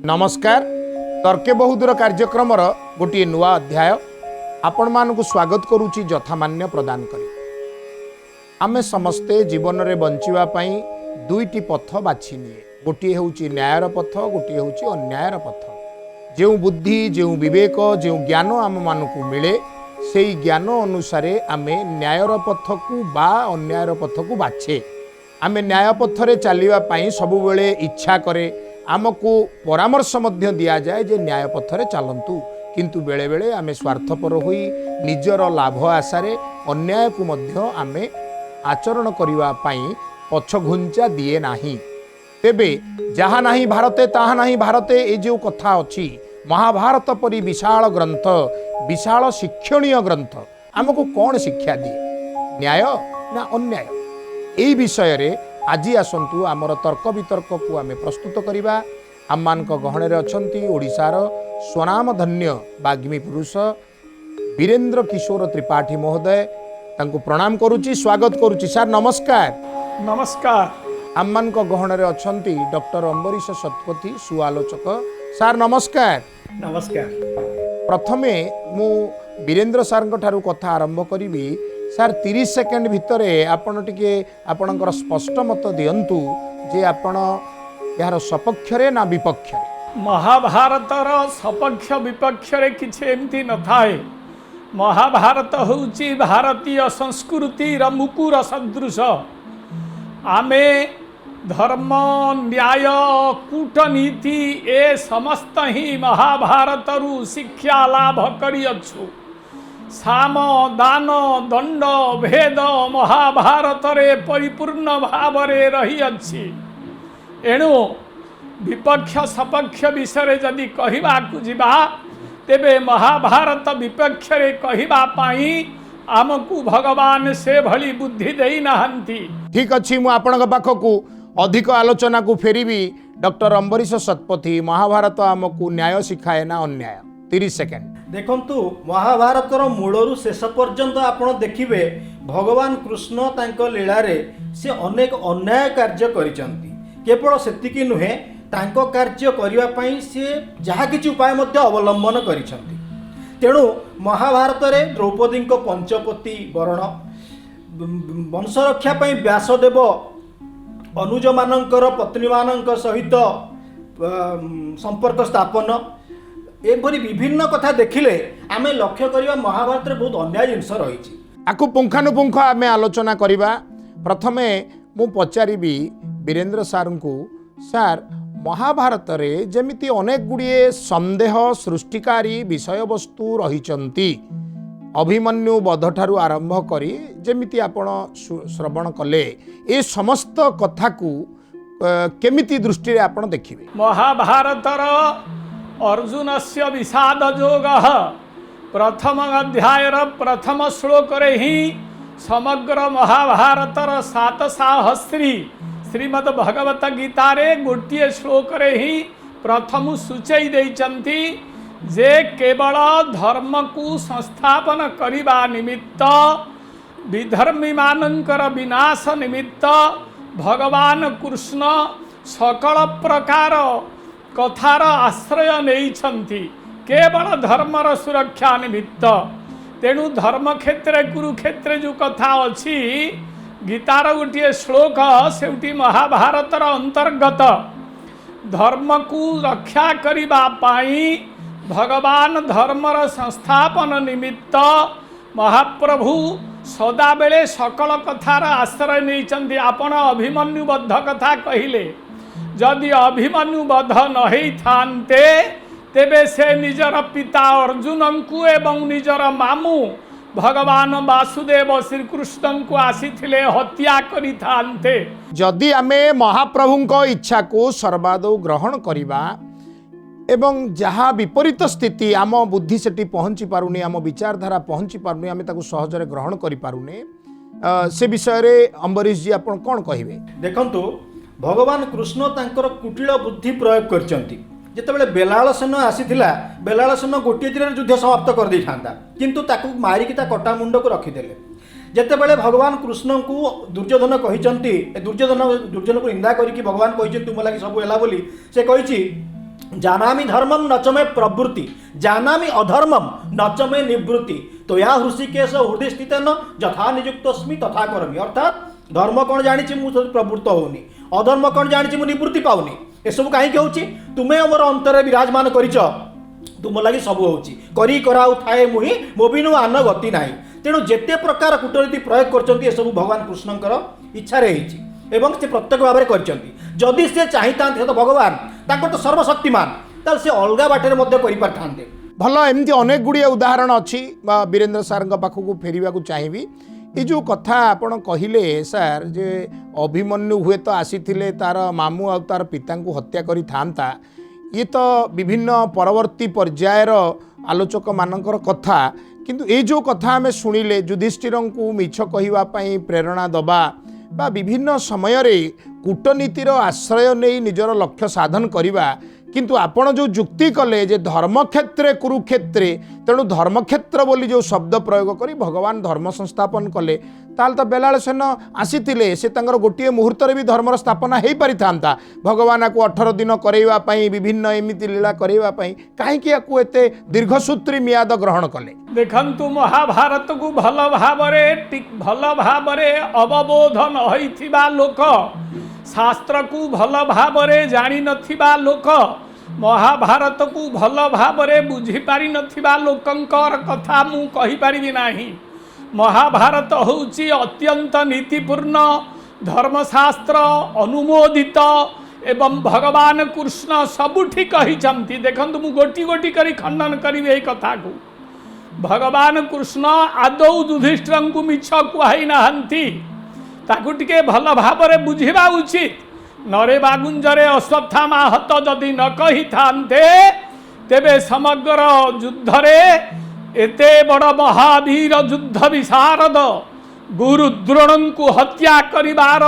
नमस्कार तर्के बहुदूर कार्यक्रम गोटे नुआ अध्याय आपण मानक स्वागत करुच्ची यथामान्य प्रदान करी आमे समस्ते जीवन में बंचापी दुईटी पथ बाछि निए गोटे हूँ न्यायर पथ गोटे हूँ अन्यायर पथ जो बुद्धि जो विवेक जो ज्ञान आम मानक मिले से ज्ञान अनुसार आमे न्यायर पथ को बा अन्यायर पथ को बाछे आमे न्याय पथरे चलने सबु बेले इच्छा करे आमको परामर्श मध्य दिया जाए जे न्याय पथरे चलतु किंतु बेले बेले आमे स्वार्थपर होई निजर लाभ आशारे अन्याय को मध्य आमे आचरण करिवा पई पछ घुंचा दिए नाही। तेबे जहाँ नाही भारते ताहा नाही भारते ए जो कथा अछि महाभारत परि विशाल ग्रंथ विशाल शिक्षणीय ग्रंथ आमको कौन शिक्षा दिए न्याय ना अन्याय एई विषय रे आज आसतु आमर तर्क वितर्क को आम प्रस्तुत करवा आम मान गहण अच्छा ओडिशार स्वनामधन्य वाग्मी पुरुष वीरेंद्र किशोर त्रिपाठी महोदय तांको प्रणाम करुच्ची स्वागत करुच्ची सर नमस्कार। नमस्कार। आम मान गहण अच्छा डॉक्टर अम्बरीश शतपथी सुआलोचक सर नमस्कार। नमस्कार। प्रथमे मु वीरेंद्र सार ठारू कथा आरंभ करी सर 30 सेकेंड भितर आपण टिके आपणकर स्पष्ट मत दियंतु जे आपण यार सपक्ष रे ना विपक्ष रे। महाभारतर सपक्ष विपक्ष रे किछि एमती न थाए। महाभारत होउची भारतीय संस्कृति र मुकुर सदृश आमे धर्म न्याय कूटनीति ए समस्त ही महाभारतरु शिक्षा लाभ करिअछु। साम दान दंड भेद महाभारत रे परिपूर्ण भाव रे रही अछि। एणु विपक्ष सपक्ष विषय जदि कहिबा को जिबा तेबे महाभारत विपक्ष रे कहिबा पाई आमकु भगवान से भली बुद्धि देई नाहंती। ठीक अछि मु आपनक पाखकु अधिक आलोचना को फेरिबी डॉक्टर अम्बरीश शतपथी महाभारत आमकु न्याय शिखाए ना अन्याय 30 सेकेंड। देखंतु महाभारतर मूलरू शेष पर्यंत आपण देखिबे भगवान कृष्ण तांको लीला रे से अनेक अन्याय कार्य करिसंती। केवल सेतिकी नुहे तांको कार्य करिवा पई से जहा किछि उपाय मध्य अवलंबन करिसंती। तेणु महाभारत रे द्रौपदी को पंचपति वरण वंश रक्षा पई व्यासदेव अनुज मानकर पत्नी मानक सहित संपर्क स्थापन एपरी विभिन्न कथा देखिले आमे लक्ष्य करिवा महाभारत रे बहुत अन्याय जिनस रही आकु पुंखानुपुंख आमे आलोचना करिबा। प्रथमे मु पचारिबी वीरेंद्र सार को सार महाभारत रे जेमिति अनेक गुड़िए संदेह सृष्टिकारी विषय वस्तु रहिचंती अभिमन्यु वध ठारू आरंभ करी जेमिति आपण श्रवण कले ए समस्त कथा को केमिति दृष्टि रे आपण देखिबे। महाभारतर अर्जुन से विषाद जोग प्रथम अध्याय प्रथम श्लोक ही समग्र महाभारतर 7 साहस्री श्रीमद् भगवत गीता रे गोटे श्लोक ही प्रथम सूचई देइचंती जे केवल धर्म को संस्थापन करिबा निमित्त विधर्मी मानकर विनाश निमित्त भगवान कृष्ण सकल प्रकार कथार आश्रय नहीं केवल धर्मर सुरक्षा निमित्त। तेणु धर्म क्षेत्र कुरुक्षेत्र जो कथा अच्छी गीतार गोटे श्लोक से महाभारतर अंतर्गत धर्म को रक्षा करिबा पाई भगवान धर्मर संस्थापन निमित्त महाप्रभु सदा बेले सकल कथार आश्रय नहीं। आपण अभिमन्यु बद्ध कथा कहिले जदि अभिमन्यु बध नहीं थान्ते तेबे से निजर पिता अर्जुन को एवं निजर मामू भगवान वासुदेव श्रीकृष्ण को आसीथिले हत्या करि थान्ते। जदि आमे महाप्रभु को इच्छा को सर्वादौ ग्रहण करिबा एवं जहाँ विपरीत स्थिति आम बुद्धि सेठी पहुँची पारुनी आम विचारधारा पहुँची पारुनी आमे ताकू सहजरे ग्रहण करि पारुने से विषय रे अम्बरीश जी आपण कोन कहिबे। देखंतु भगवान कृष्ण तांकर कुटिल बुद्धि प्रयोग करचंती। जेतेबेले बेलाळसेन आसीथिला बेलाळसेन गोटे दिन युद्ध समाप्त कर दै थांता किंतु ताकू मारिकी ता कटा मुंड को रखिदेले। जेतेबेले भगवान कृष्ण को दुर्योधन कहिचंती दुर्योधन को निंदा करिकी भगवान कहिचंती तुम लागि सब हेला बोली से कहिची जानामि धर्मम नचमे प्रवृत्ति जानामि अधर्मम नचमे निवृत्ति तो या हृषिकेश हृदय स्थित न यथा नियुक्तस्मि तथा करमि अर्थात धर्म कौन जानी मुझे प्रवृत्त होनी अधर्म कौन जानी मुझे निवृत्ति पाऊनी एसबू कहीं होची तुम्हें मोर अंतर विराजमान करिच तुम लगी सब होची करी कराउ थाए मुहि मोबिनु आन गति नाही तेणु जेते प्रकार कूटनीति प्रयोग करछंती एसबू भगवान कृष्णकर इच्छा रे हिची एवं से प्रत्यक्ष भाव में करछंती जदि से चाहिता तो भगवान ताको तो सर्वशक्तिमान ताल से अलगा बाटे मध्य करि पारथांते भल एमती अनेक गुड़िए उदाहरण अच्छी वीरेंद्र सार पाखक फेरवाक चाहिए ये जो कथा आपण कहले सार जे अभिमन्यु हुए तो आसी तार मामू आ तार पिता को हत्या करी थांता ये तो विभिन्न परवर्ती पर्यायर आलोचक मानकर कथा किंतु ये जो कथा आम शुणिले युधिष्ठिर को मिछ कहवाई प्रेरणा दबा बा विभिन्न समय रे कूटनीतिर आश्रय नहीं निजर लक्ष्य साधन करवा किंतु आपण जो जुक्ति कले जे धर्मक्षेत्रे कुरुक्षेत्रे तेणु धर्मक्षेत्र बोली जो शब्द प्रयोग करी भगवान धर्म संस्थापन कले ताल तो बेलाल सेन आसी से गोटे मुहूर्त भी धर्मर स्थापना हो पारि था भगवान को 18 दिन करवाई विभिन्न एमती लीला करवाई कहीं एत दीर्घसूत्री मियाद ग्रहण कले देखंतु महाभारत को भल भाव अवबोधन होइथिबा लोक शास्त्र को भल भाव जानी नथिबा लोक महाभारत को भल भाव बुझी पारि नथिबा लोकंकर कथा मु कहि पारिबि नाही। महाभारत होउची अत्यंत नीतिपूर्ण धर्मशास्त्र अनुमोदित एवं भगवान कृष्ण सबुठी कहिचंती देखंतु मु गोटी गोटी करी खंडन करिवे एई कथा को भगवान कृष्ण आदौ युधिष्ठिर को मिछ कुहाई नाहंती ताकू टिके भल भाव बुझिबा उचित नरे बागुंजरे अश्वत्थामा हत जदि न कही थांते तेबे समग्र युद्ध रे एते बड़ महावीर युद्ध विशारद गुरु द्रोण को हत्या करिबार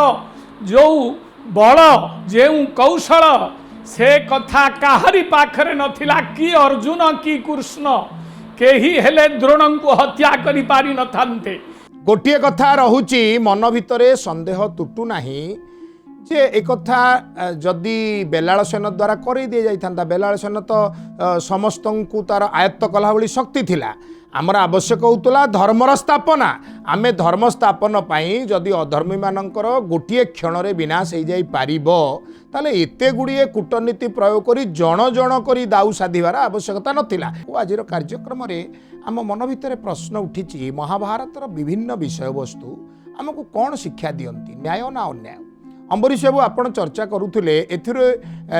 जो बल जो कौशल से कथा काहरी पाखरे नथिला कि अर्जुन कि कृष्ण केही हेले द्रोण को हत्या करि पारि न थांते। गोटे कथा रहुची मन भितरे संदेह तुटू नाही जे एक कथा जदि बेलाल सेन द्वारा कर दी जाता बेलाल सेन तो समस्त को तार आयत्त कला भली शक्ति थिला आमर आवश्यक होता धर्मर स्थापना आमे धर्म स्थापन पाई जदि अधर्मी मानकर गोटे क्षण रे विनाश हो जाई पारिबो ताले एते गुड़िए कूटनीति प्रयोग करी जण जण करी दाऊ साधिबार आवश्यकता नथिला। आजिर कार्यक्रम रे आम मन भितर प्रश्न उठिछि महाभारतर विभिन्न विषय वस्तु आमको कौन शिक्षा दियंती न्याय ना अन्याय अम्बरीश बाबू आपण चर्चा करुथिले एथिरे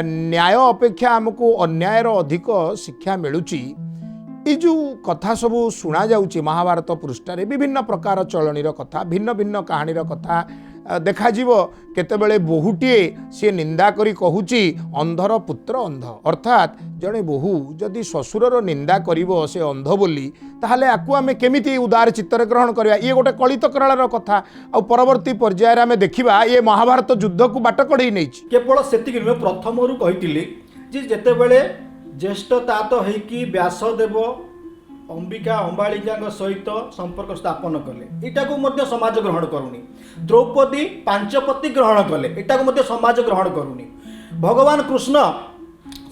न्याय अपेक्षा आमको अन्यायर अधिक शिक्षा मिलुची ये जो कथा सबू शुणा जाउची महाभारत पृष्ठारे विभिन्न प्रकार चलनीर कथा भिन्न भिन्न कहानीर कथा देखा जीव केतेबेले बहुटीए सी निंदा करी कहूची अंधर पुत्र अंध अर्थात जड़े बहु जदि ससुरर निंदा करिवो से अंध बोली ताहले आकु आमे केमिति उदार चित्तर ग्रहण करवा ये गोटे कलित करार कथा आ परवर्ती पर्यायर आमे देखिबा ये महाभारत युद्ध को बाट कढई नैछि केवल सेतिक नुहे प्रथमरु कहितिली जे जेतेबेले ज्येष्ठ तात होइकी व्यासदेव अंबिका अंबालिका सहित संपर्क स्थापन कले इटा को मध्य समाज ग्रहण करूनी द्रौपदी पांचपति ग्रहण कले इटा को मध्य समाज ग्रहण करूनी भगवान कृष्ण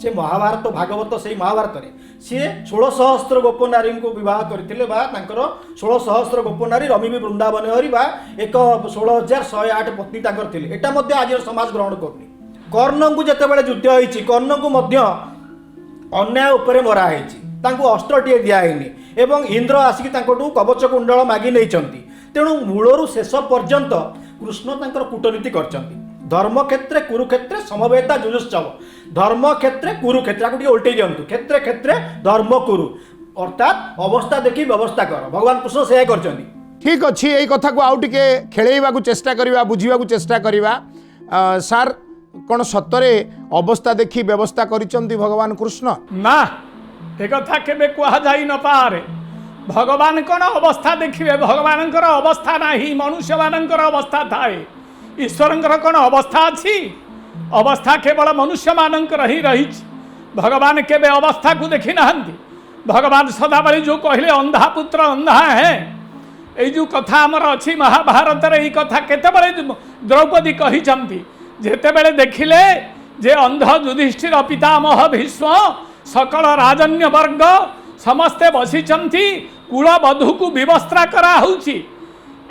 से महाभारत भागवत से महाभारत रे सी 16 सहस्र गोप नारी को विवाह करथिले बा तांकर 16 सहस्र गोप नारी रमी भी वृंदावन हरि बा एक 16,108 पत्नी तांकर थिले एटा मध्य आज समाज ग्रहण करूनी कर्ण को जेतेबेले युद्ध होईची कर्ण को मध्य अन्याय उपरे मरा होईची तांको अस्त्रटीए दियानी एवं इंद्र आसिक तांकोटू कवच कुंडल मागी नहीं तेणु मूलरू शेष पर्यंत कृष्ण तांकर कूटनीति करचंती धर्म क्षेत्रे कुरुक्षेत्रे समवेता जुजुत्सव धर्म क्षेत्रे कुरुक्षेत्र को उल्टे दिंतु क्षेत्रे क्षेत्रे धर्म कुरु अर्थात अवस्था देखी व्यवस्था कर भगवान कृष्ण से करचंती ठीक अच्छी यही कथा को आउ टिके खेलेइबा चेष्टा करिबा बुझिबा चेष्टा करिबा सार कौन सतरे अवस्था देखी व्यवस्था करिचंती भगवान कृष्ण ना एक कथा केबे कहा जाई न पारे भगवान कौन अवस्था देखिए भगवान अवस्था नाही मनुष्य मानकर अवस्था थाए ईश्वर कौन अवस्था अच्छी अवस्था केवल मनुष्य मानकर ही रही भगवान केबे अवस्था को देखी नहांती भगवान सदाबली जो कहले अंधा पुत्र अंधा है ये जो कथा आमर अच्छी महाभारत रे कथा केतेबेले द्रौपदी कही जेतेबेले देखिले जे अंध युधिष्ठिर पितामह भीष्म सकल राजन्य वर्ग समस्ते बसिचंती कूल बधू को विवस्त्रा करा होउची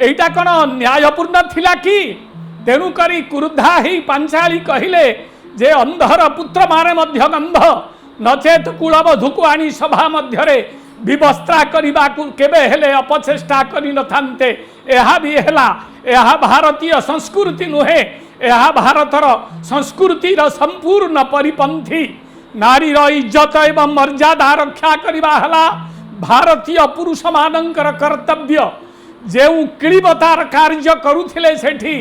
एटा कौन न्यायपूर्ण थिला कि तेणु करी क्रुद्धा ही पांचाली कहिले जे अंधर पुत्र माने मध्य गंध नचेत कूलबधू को आनी सभा मध्यरे विवस्त्रा करने को केबे हेले अपचेष्टा करि नथान्ते एहा भी हेला एहा भारतीय संस्कृति नुहे एहा भारतर संस्कृतिर संपूर्ण परिपंथी नारीर इज्जत एवं मर्यादा रक्षा करवा हेला भारतीय पुरुष मानकर कर्तव्य जेउ किळिबतार कार्य करुथिले सेठी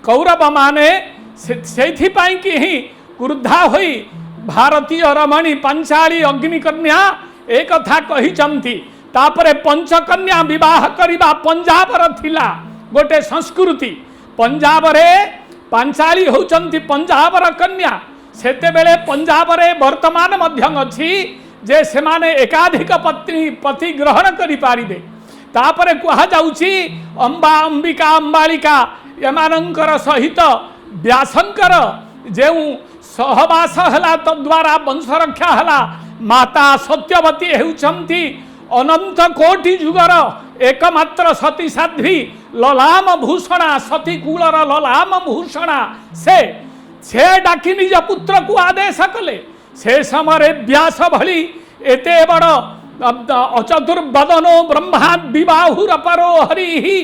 कौरव माने सेथिपाई कि ही क्रुद्धा होई भारतीय रमणी पंचाली अग्निकन्या एक कथा कहिचंती तापरे पंचकन्या विवाह करिबा पंजाबर थिला गोटे संस्कृति पंजाब रे पांचाली होचंती पंजाबर कन्या सेते बेले पंजाब रे वर्तमान मध्यम अछि जे सेमाने एकाधिक पत्नी पति ग्रहण करि पारिबे तापरे कुहा जाउची अंबा अंबिका अंबालिका एमानंकर सहित व्यासंकर जेउ सहवास हला तद्वारा वंश रक्षा हला माता सत्यवती हेउचंती अनंत कोटि जुगर एकमात्र सती साध्वी ललाम भूषणा सती कूलर ललाम भूषणा से डाकी निज पुत्र को आदेश कले से समय व्यास भली एते बड़ अचतुर्वदनो ब्रह्मा विबाहुर परो हरि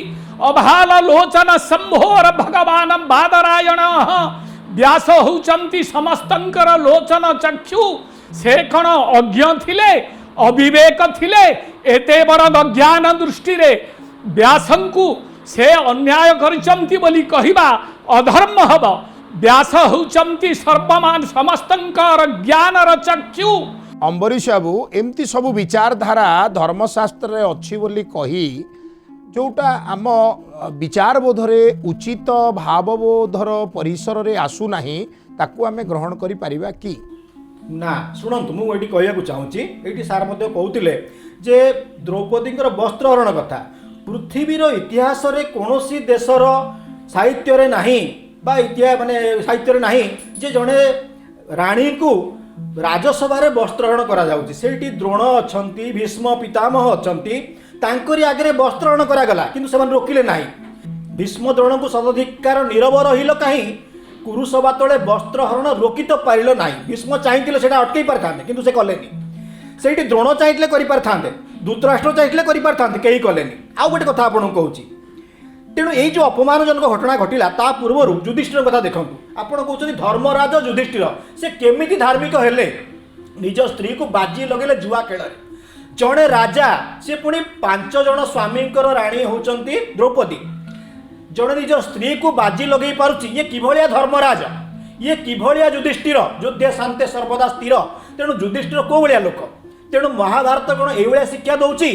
अभाल लोचन संभोर भगवान बादरायण व्यास होचंती समस्तंकर लोचन चक्षु से कण अज्ञ थिले अविवेक थिले एते बड़ ज्ञान दृष्टि रे व्यासंकु से अन्याय करिचंती बोली कहिबा अधर्म हब व्यास होचंती सर्वमान समस्तंकर ज्ञानर चक्षु अम्बरीश बाबू एमती सब विचारधारा धर्मशास्त्र रे अच्छी बोली कही जोटा आम विचार बोधरे उचित भावबोधर परिसर रे आसु नाही ताकू आमे ग्रहण करि परिबा कि ना शुणु मुझे कहूँ चाहूँगी ये सार मध्य कहते जे द्रौपदी वस्त्रहरण कथा पृथ्वीर इतिहास रे कौनसी देशर साहित्य रे नहीं बा इतिहास माने साहित्य रे नहीं जे जड़े राणी को राजसभा वस्त्रहरण करा जाउची सेठी द्रोण अछंती भीष्म पितामह अछंती तांकरी आगे वस्त्रहरण करागला किंतु से रोकिले नहीं भीष्म द्रोण को सदधिकार नीरव रहिल कहीं कुरुसभा तले वस्त्रहरण रोकी तो पारिल ना भीष्म चाहिए से अटकई पारि किंतु से कलेनी से द्रोण चाहिए करें धृतराष्ट्र चाहिए करें कहीं कलेनी आउ गोटे कथा आपको कहूँ तेणु ये जो अपमानजनक घटना घटिला ता पूर्व युधिष्ठिर कथा देखूँ आपड़ कहते धर्मराज युधिष्ठिर से केमिति धार्मिक हेले निज स्त्री को बाजी लगेले जुआ खेल जड़े राजा से पुणी 5 जन स्वामी राणी होचंती द्रौपदी जड़े निज स्त्री को बाजी लगे पारुची ये किभलिया धर्मराज ये किभलिया युधिष्ठिर युद्धे शांते सर्वदा स्थिर तेणु युधिष्ठिर को भाया लोक तेणु महाभारत कौन ये शिक्षा दौची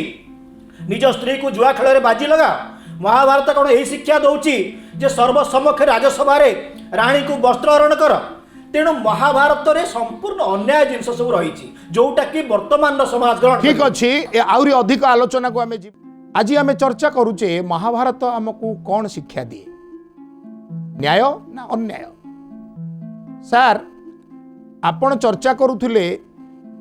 निज स्त्री को जुआ खेल में बाजी लगा महाभारत कौन यही शिक्षा दौची जे सर्वसम्मुख राजसभा राणी को वस्त्रहरण कर तेणु महाभारत रे संपूर्ण अन्याय जिनस सब रही जोटा कि वर्तमान समाज ग्रहण ठीक अच्छी आहरी अधिक आलोचना को आम आज आम चर्चा करुचे महाभारत आमको कौन शिक्षा दिए न्याय ना अन्याय सार आपण चर्चा करुले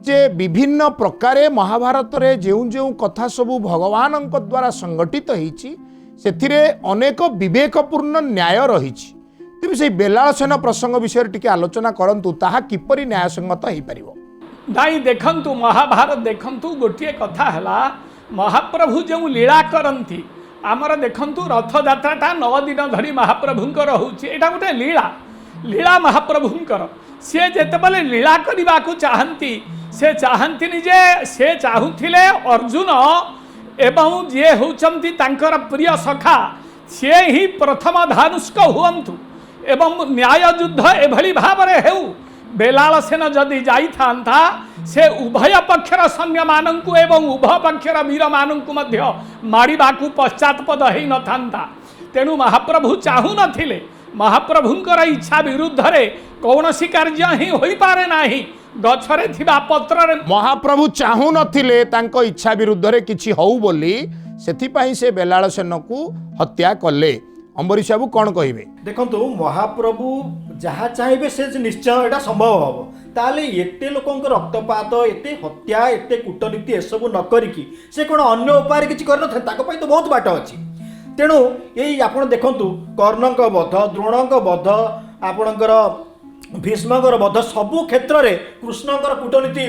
जे विभिन्न प्रकारे महाभारत रे जेउ जेउ कथा सबू भगवान द्वारा संगठित होईची सेथिरे अनेक विवेकपूर्ण न्याय रही तेज से बेलालसेन प्रसंग विषय टिके आलोचना करंतु ताहा किपरि न्यायसंगत हो पारिबो नाई देखंतु महाभारत देखंतु गोटे कथा है महाप्रभु जो लीला करती आमर देखंतु रथयात्राटा 9 दिन धरी महाप्रभुंकर होउछि एटा गोटे लीला लीला महाप्रभुंकर सी जेतेबेले लीला करने को चाहती से चाहती जे से चाहूले अर्जुन एवं जी होचंती तांकर प्रिय सखा सी ही प्रथम धानुष्क हुअन्तु एवं न्याय युद्ध एभली भाव हेउ बेलालसेन जदि जाइथांता से उभय पक्षर सैन्य मानंकु एवं उभय पक्षर वीर मानंकु मध्य मारिबाकु पश्चातपद हेइ नथांता तेणु महाप्रभु चाहू नथिले महाप्रभुंकर इच्छा विरुद्ध रे कौनसी कार्य ही होई पारे नाही गछरे थिबा पत्ररे महाप्रभु चाहू नथिले तांको इच्छा विरुद्ध रे किछि होउ बोली सेथिपाई से बेलालसेन को हत्या कले अम्बरीश बाबू कौन कहिबे? देखंतु महाप्रभु जहाँ चाहिए से निश्चय एटा संभव हम ताले एते लोकंक रक्तपात एते हत्या एते कूटनीति एसबू न करिकी से कौन अन्य उपाय किसी कर तो बहुत बाट अच्छी। तेणु यही आप देखु कर्णक बध द्रोणक बध आपणकर भीष्मकर बध सबू क्षेत्र में कृष्णकर कूटनीति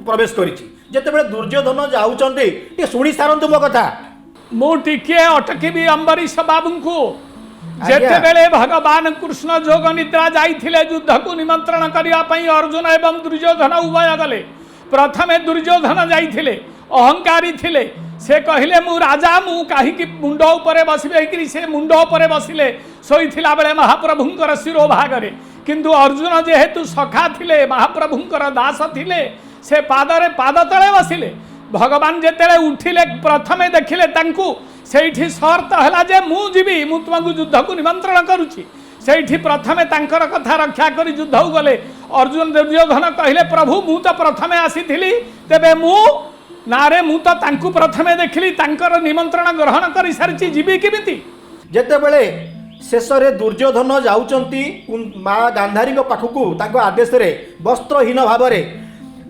प्रवेश करते दुर्योधन जाऊँच शुणी सारंतु मो कथा मु टिके अटकीबी अम्बरीश बाबू को जेतेबेले भगवान कृष्ण जोग निद्रा जाइथिले युद्ध को निमंत्रण करिया पई अर्जुन एवं दुर्योधन उभय गले। प्रथमे दुर्योधन जाइथिले अहंकारी थिले से कहिले मु राजा मु काहीकि मुंड उपरे बसिबे कि से मुंड उपरे बसिले सोइथिला बेले महाप्रभुंकर शिरो भागरे किंतु अर्जुन जेहेतु सखा थिले महाप्रभुंकर दास थिले से पादरे पाद तले बसिले। भगवान जेतेले उठिले प्रथमे देखिले तांकु सेठी शर्त हला जे मु जीवी मु तुमको युद्ध को निमंत्रण करुछि सेठी प्रथमे तांकर कथा रक्षा करी युद्ध गले। अर्जुन दुर्योधन कहिले प्रभु मु तो प्रथमे आसीथिली तेबे मु नारे मु तो तांकु प्रथमे देखिली तांकर निमंत्रण ग्रहण करी सारिछि जीवी केमिति। जेतेबेले शेष रे दुर्योधन जाउचंती माँ गांधारी पाखकू तांको आदेश रे वस्त्रहीन भावरे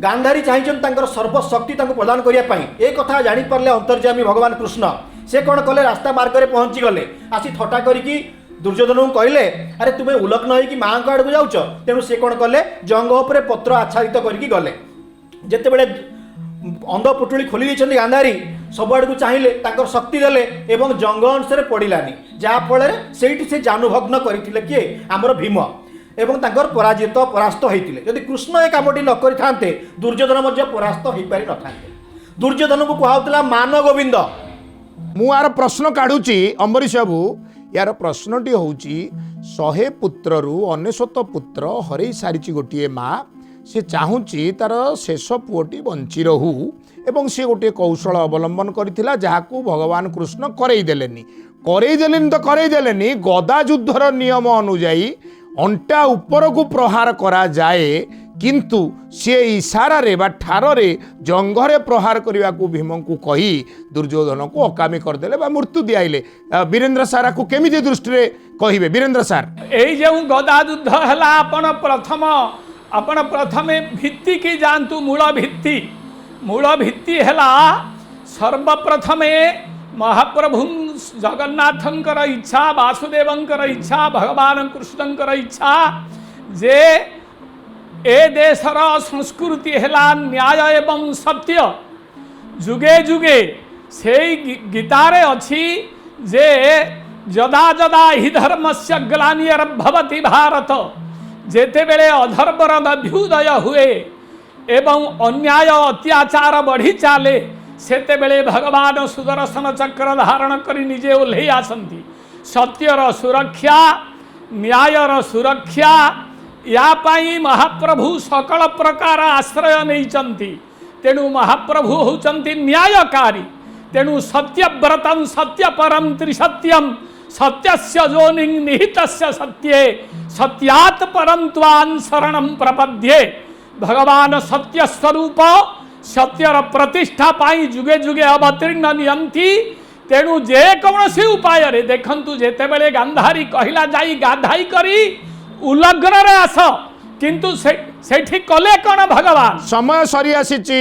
गांधारी चाहिए सर्वशक्ति प्रदान करने एक कथा जापारे अंतर्जामी भगवान कृष्ण से कौन कले रास्ता मार्ग में पहुँची गले आसी थटा करी दुर्योधन को कहले अरे तुम्हें उलग्न हो माँ को आड़ को जाऊच तेणु से कौन कले जंग उपर पत्र आच्छादित करके गले। जितेबले अंध पुटुली खोली देते गांधारी सब आड़ को चाहिए शक्ति देले एवं जंग अनुसार पड़ानी जहाँफल से जानुभग्न करते किए आमर भीम एवं तांकर पराजित परास्त होते यदि कृष्ण ए कामटी न करते दुर्योधन परास्त हो पारि न था। दुर्योधन को कहला मान गोविंद। मु यार प्रश्न काढ़ुची अम्बरीश बाबू यार प्रश्नटी होची 100 पुत्रु 99 पुत्र हरई सारी गोटे माँ से चाहूँगी तार शेष पुओटी बंची रहू एवं सी गोटे कौशल अवलंबन करथिला जहाकू भगवान कृष्ण करईदेलेनी तो करईदेलेनी गदा युद्धर नियम अनुजाई अंटा ऊपर को प्रहार करा जाए किंतु सी इशारा रे बा ठार रे जंगरे प्रहार करने को भीम को कही दुर्योधन को अकामी करदेले बा मृत्यु दियाइले। वीरेंद्र सारा को केमी दृष्टि रे कहिबे वीरेंद्र सार? एई जे गदा युद्ध हला आपण प्रथमे भित्ति की जानतु मूल भित्ति हला सर्वप्रथमे महाप्रभु जगन्नाथंकर इच्छा वासुदेवंकर इच्छा भगवान कृष्णंकर इच्छा जे ए देशर संस्कृति है न्याय एवं सत्य जुगे जुगे से गीतारे अच्छी जे जदा जदा हि धर्मस्य ग्लानिर्भवति भारत जेते बेले अधर्मर अभ्युदय हुए एवं अन्याय अत्याचार बढ़ी चाले सेते बेले भगवान सुदर्शन चक्र धारण करी निजे ओल्हे आसंती सत्यर सुरक्षा न्यायर सुरक्षा या पाई महाप्रभु सकल प्रकार आश्रय नहीं तेणु महाप्रभु होचंती न्यायकारी तेणु सत्यव्रतम सत्यपरम त्रिसत्यम सत्यस्य जोनिंग निहितस्य सत्ये सत्यात् परम त्वां शरणं प्रपद्ये। भगवान सत्य स्वरूप सत्यर प्रतिष्ठा पाई जुगे जुगे अवतीर्ण नियंती तेणु जे कौनसी उपाय रे देखंतु जेतेबेले गांधारी कहिला जाई गाधाई करी उलग्न रे आस किंतु सेठी कले कौन भगवान। समय सरी आसीची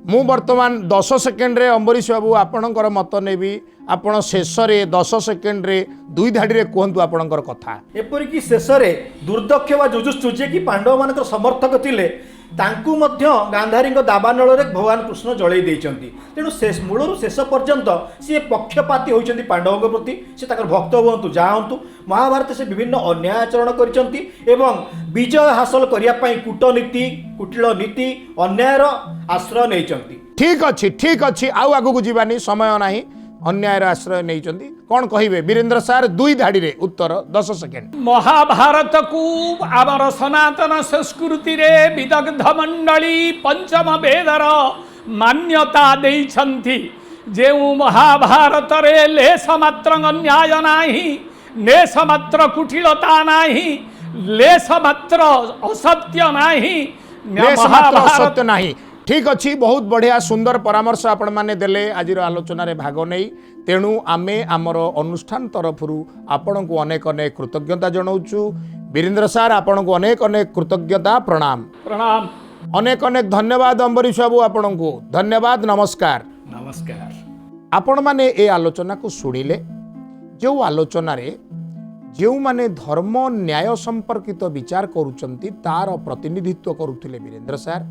मु वर्तमान 10 सेकेंड रे अम्बरीश बाबू आपणकर मत नेबी आपण शेष रे 10 सेकेंड रे 2 धाड़ी रे कहंतु आपणकर कथा। एपरिकी शेष रे दुर्दक्ष वा जुजुत्सु जे कि पांडव मानकर समर्थक थिले तांकु मध्य गांधारी दाबानल रे भगवान कृष्ण जळै देइचंती तेणु शेष मूलरू शेष पर्यंत सी पक्षपाती होइचंती पांडवों प्रति से ताकर भक्त हुंतु जा हुंतु महाभारत से विभिन्न अन्याय आचरण करिचंती एवं विजय हासिल करिया पई कूटनीति कुटिल नीति अन्यायर आश्रय नैचंती। ठीक अच्छी आउ आगु जीवानी समय नाही अन्यायर आश्रय नहीं कौन कहिबे वीरेंद्र सार 2 धाड़ी रे उत्तर 10 सेकेंड। महाभारत को आमर सनातन संस्कृति रे विदग्ध मंडली पंचम वेदर मान्यता देइछंती जेउ महाभारत रे लेश मात्र अन्याय नाही लेश मात्र कुटिलता नाही लेश मात्र असत्य नाही लेश मात्र असत्य नाही ठीक अच्छी बहुत बढ़िया सुंदर परामर्श आपण माने देले आज आलोचन रे भाग नहीं तेणु आमे आमर अनुष्ठान तरफ आपण को अनेक अनेक कृतज्ञता जनाऊँ वीरेंद्र सार आपण को अनेक अनेक कृतज्ञता प्रणाम प्रणाम अनेक अनेक धन्यवाद अम्बरीश बाबू आपण को धन्यवाद नमस्कार नमस्कार। आपण माने ए आलोचना को सुनिले जो आलोचन रे जो माने धर्म न्याय संपर्कित विचार करुचंती तार प्रतिनिधित्व करुथिले वीरेंद्र सार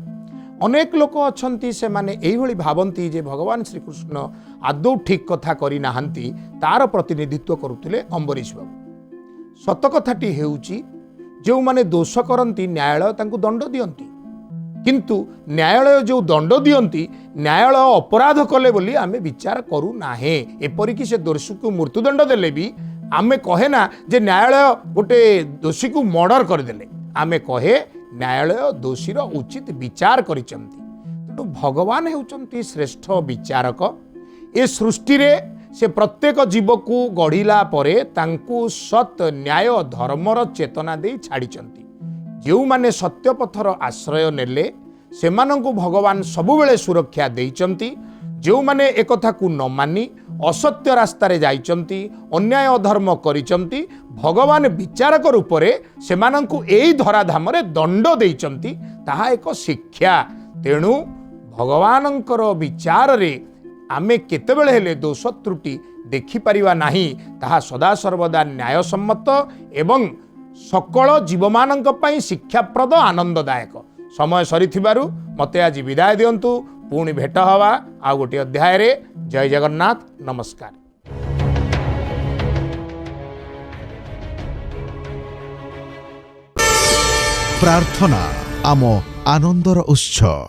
अनेक लोक अछंती से माने एही भली भावंती जे भगवान श्रीकृष्ण आदौ ठीक कथा करी नाहंती तार प्रतिनिधित्व करुथिले अम्बरीश बाबू सत कथाटी हेउची जो माने दोष करंती न्यायालय तांको दंड दियंती किंतु न्यायालय जो दंड दियंती न्यायालय अपराध कले बोली आमे विचार करू नाहे एपरिकी से दोषी को मृत्युदंड देले भी आमे कहे ना जे न्यायालय गोटे दोषी को मर्डर करदेले आमे कहे न्यायालय दोषीर उचित विचार करिसंती तेणु भगवान हेउचंती श्रेष्ठ विचारक ए सृष्टि रे से प्रत्येक जीव को गढ़िला परे तांकु सत न्याय धर्मर चेतना दे छाड़िचंती जो माने सत्य पथर आश्रय नेले सेमानंकु भगवान सबुबेले सुरक्षा देइचंती जो माने एक कथा को न मानी असत्य रास्ता रे जाइचंती अन्याय अधर्म करिचंती भगवान विचारक रूप रे सेमानंकु एई धराधाम रे दंड देइचंती ताहा एक शिक्षा तेणु भगवानंकर विचार रे आमे केतेबेले हेले दोष त्रुटि देखि परिवा नाही ताहा सदा सर्वदा न्यायसम्मत एवं सकल जीवमानंक पई शिक्षाप्रद आनंददायक समय सरीथिबारु मते आज विदाय दियंतु पुणी भेट हवा आ गोटे अध्याय रे जय जगन्नाथ नमस्कार। प्रार्थना आम आनंदर उत्सव।